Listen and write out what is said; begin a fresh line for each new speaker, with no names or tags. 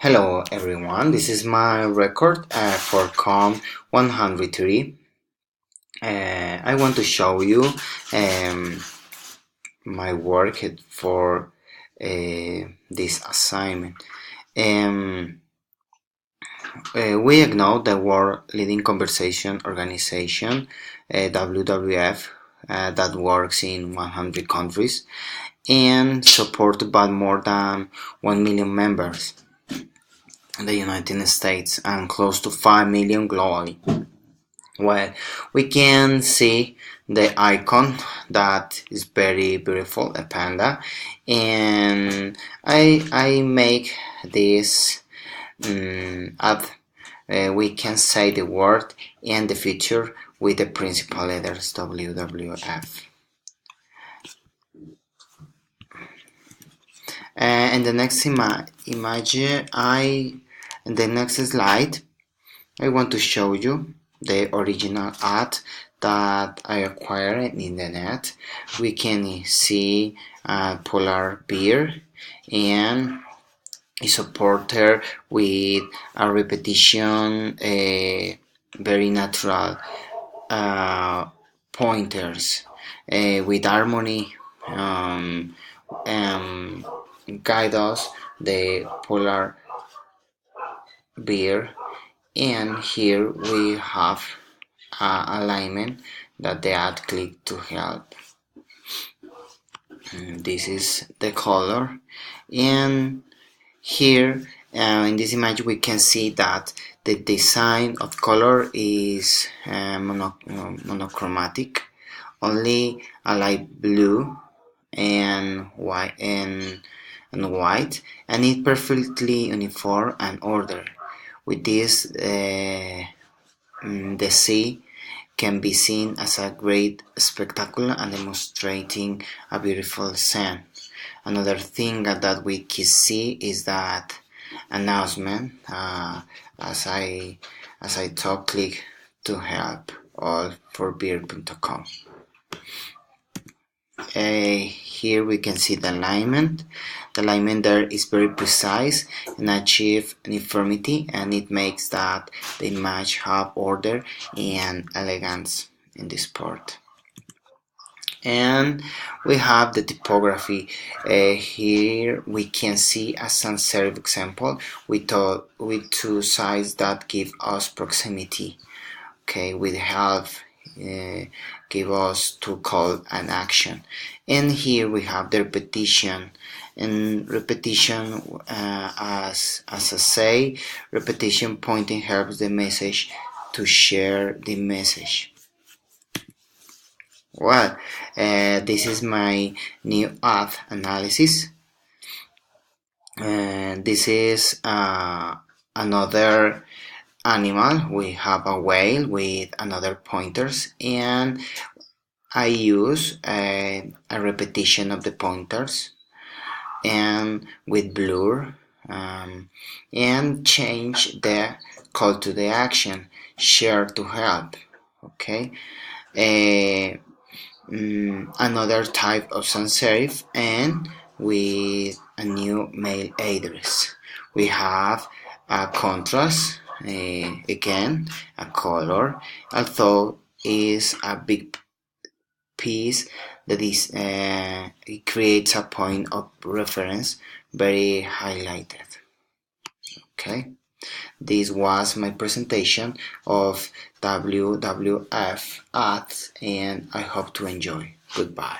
Hello everyone, this is my record for Comm 103. I want to show you my work for this assignment. We acknowledge the world leading conversation organization, WWF, that works in 100 countries and supported by more than 1 million members in the United States and close to 5 million globally. Well, we can see the icon that is very beautiful, a panda, and I make this add. We can say the word and the feature with the principal letters WWF. In the next image, in the next slide, I want to show you the original ad that I acquired in the internet. We can see a polar bear and is supported with a repetition, very natural pointers with harmony guide us the polar bear, and here we have alignment that the ad click to help. This is the color, and here in this image we can see that the design of color is monochromatic, only a light blue and white and white, and it's perfectly uniform and ordered. With this, the sea can be seen as a great spectacle and demonstrating a beautiful scene. Another thing that we can see is that announcement. As I talk, click to help all for beer.com. Here we can see the alignment. The alignment there is very precise and achieve uniformity, and it makes that the image have order and elegance in this part. And we have the typography. Here we can see a sans serif example with two sides that give us proximity. Okay, with help give us to call an action, and here we have the repetition. And repetition, as I say, repetition pointing helps the message to share the message. Well, this is my new ad analysis. This is another animal. We have a whale with another pointers, and I use a repetition of the pointers and with blur, and change the call to the action, share to help. Okay, another type of sans serif, and with a new mail address. We have a contrast, again a color, although is a big piece that is it creates a point of reference very highlighted. Okay, this was my presentation of WWF ads, and I hope to enjoy. Goodbye.